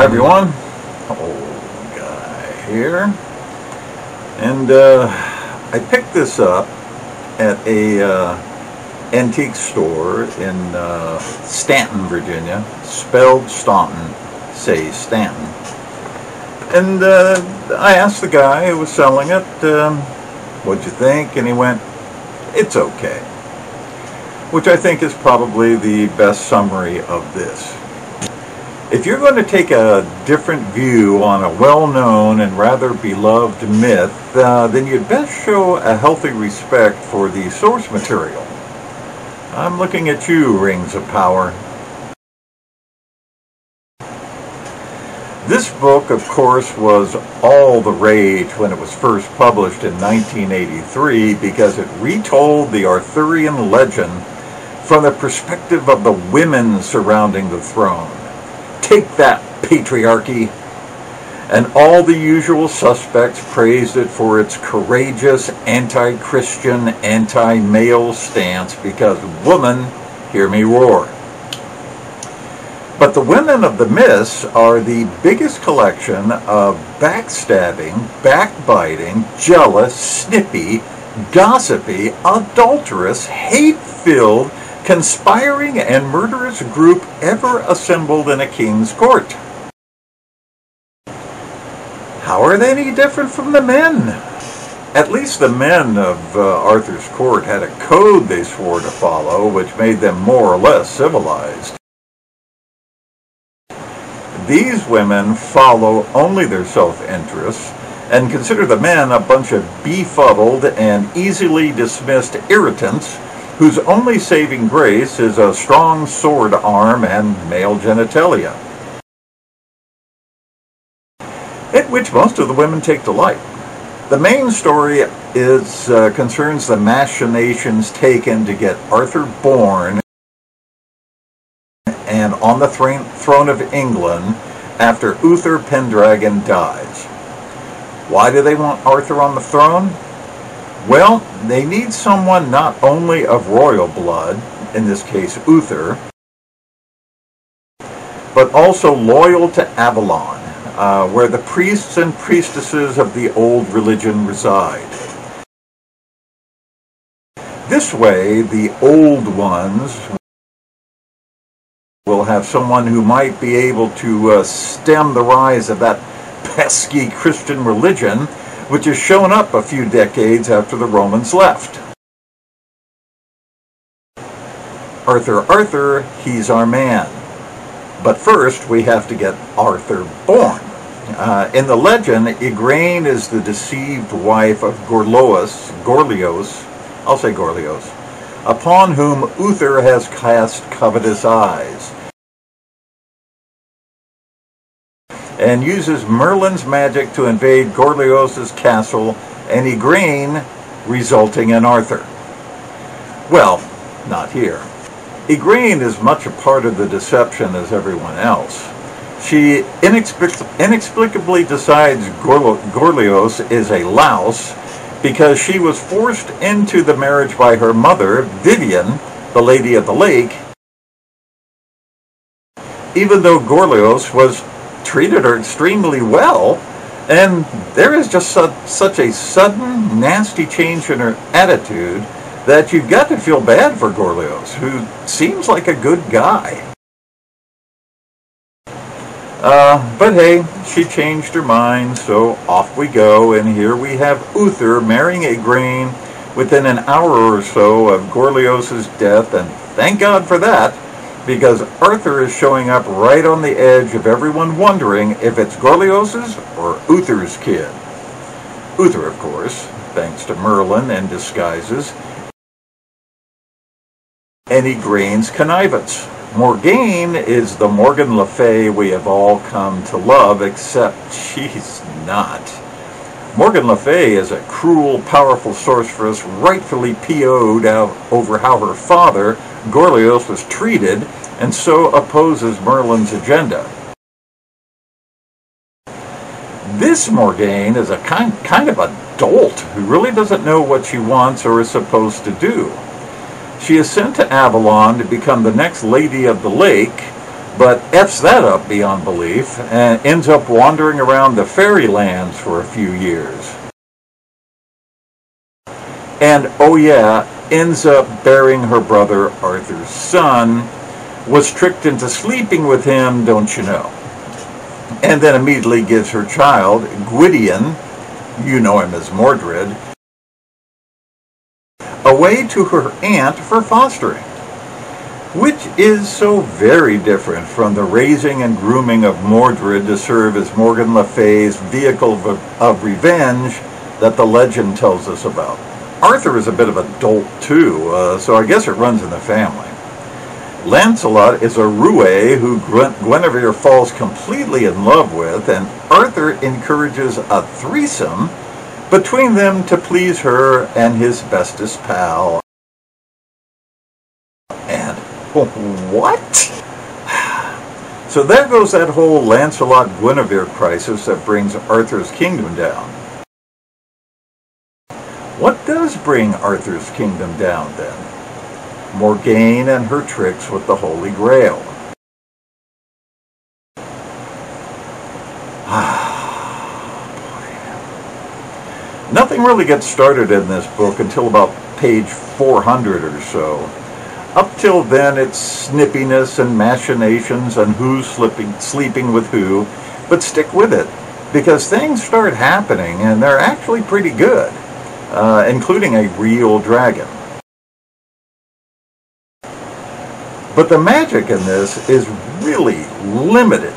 Hi everyone, old guy here, and I picked this up at a antique store in Stanton, Virginia, spelled Staunton, say Stanton, and I asked the guy who was selling it, what'd you think, and he went, it's okay, which I think is probably the best summary of this. If you're going to take a different view on a well-known and rather beloved myth, then you'd best show a healthy respect for the source material. I'm looking at you, Rings of Power. This book, of course, was all the rage when it was first published in 1983 because it retold the Arthurian legend from the perspective of the women surrounding the throne. Take that, patriarchy! And all the usual suspects praised it for its courageous, anti-Christian, anti-male stance because, woman, hear me roar. But the women of the Mists are the biggest collection of backstabbing, backbiting, jealous, snippy, gossipy, adulterous, hate-filled, conspiring and murderous group ever assembled in a king's court. How are they any different from the men? At least the men of Arthur's court had a code they swore to follow, which made them more or less civilized. These women follow only their self-interests and consider the men a bunch of befuddled and easily dismissed irritants whose only saving grace is a strong sword arm and male genitalia, in which most of the women take delight. The main story concerns the machinations taken to get Arthur born and on the throne of England after Uther Pendragon dies. Why do they want Arthur on the throne? Well, they need someone not only of royal blood, in this case Uther, but also loyal to Avalon, where the priests and priestesses of the old religion reside. This way, the old ones will have someone who might be able to stem the rise of that pesky Christian religion, which has shown up a few decades after the Romans left. Arthur, he's our man. But first, we have to get Arthur born. In the legend, Igraine is the deceived wife of Gorlios, upon whom Uther has cast covetous eyes, and uses Merlin's magic to invade Gorlios' castle and Igraine, resulting in Arthur. Well, not here. Igraine is much a part of the deception as everyone else. She inexplicably decides Gorlios is a louse because she was forced into the marriage by her mother, Vivian, the Lady of the Lake, even though Gorlios treated her extremely well, and there is just such a sudden, nasty change in her attitude that you've got to feel bad for Gorlios, who seems like a good guy. But hey, she changed her mind, so off we go, and here we have Uther marrying Igraine within an hour or so of Gorlios' death, and thank God for that, because Arthur is showing up right on the edge of everyone wondering if it's Gorlios' or Uther's kid. Uther, of course, thanks to Merlin and disguises, and Igraine's connivance. Morgaine is the Morgan Le Fay we have all come to love, except she's not. Morgan Le Fay is a cruel, powerful sorceress rightfully PO'd over how her father, Gorlios, was treated, and so opposes Merlin's agenda. This Morgaine is a kind of a dolt who really doesn't know what she wants or is supposed to do. She is sent to Avalon to become the next Lady of the Lake, but F's that up beyond belief and ends up wandering around the fairylands for a few years. And oh yeah, ends up burying her brother Arthur's son, was tricked into sleeping with him, don't you know. And then immediately gives her child, Gwydion, you know him as Mordred, away to her aunt for fostering, which is so very different from the raising and grooming of Mordred to serve as Morgan Le Fay's vehicle of revenge that the legend tells us about. Arthur is a bit of a dolt too, so I guess it runs in the family. Lancelot is a roue who Guinevere falls completely in love with, and Arthur encourages a threesome between them to please her and his bestest pal. And what? So there goes that whole Lancelot-Guinevere crisis that brings Arthur's kingdom down. What does bring Arthur's kingdom down then? Morgane and her tricks with the Holy Grail. Nothing really gets started in this book until about page 400 or so. Up till then, it's snippiness and machinations and who's sleeping with who, but stick with it, because things start happening and they're actually pretty good, including a real dragon. But the magic in this is really limited.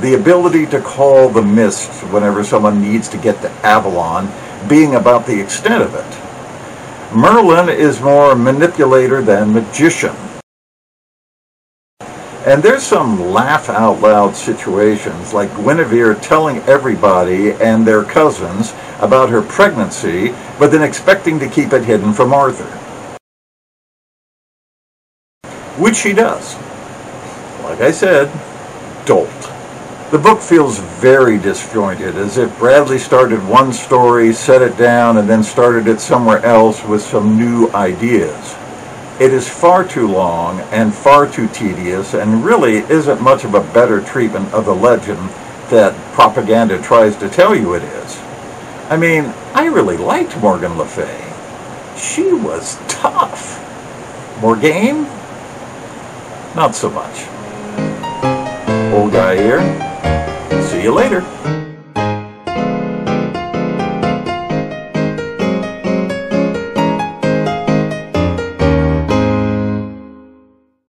The ability to call the mists whenever someone needs to get to Avalon being about the extent of it. Merlin is more manipulator than magician. And there's some laugh-out-loud situations, like Guinevere telling everybody and their cousins about her pregnancy, but then expecting to keep it hidden from Arthur. Which she does. Like I said, dolt. The book feels very disjointed, as if Bradley started one story, set it down, and then started it somewhere else with some new ideas. It is far too long and far too tedious, and really isn't much of a better treatment of the legend that propaganda tries to tell you it is. I mean, I really liked Morgan Le Fay. She was tough. Morgane? Not so much. Old guy here. See you later.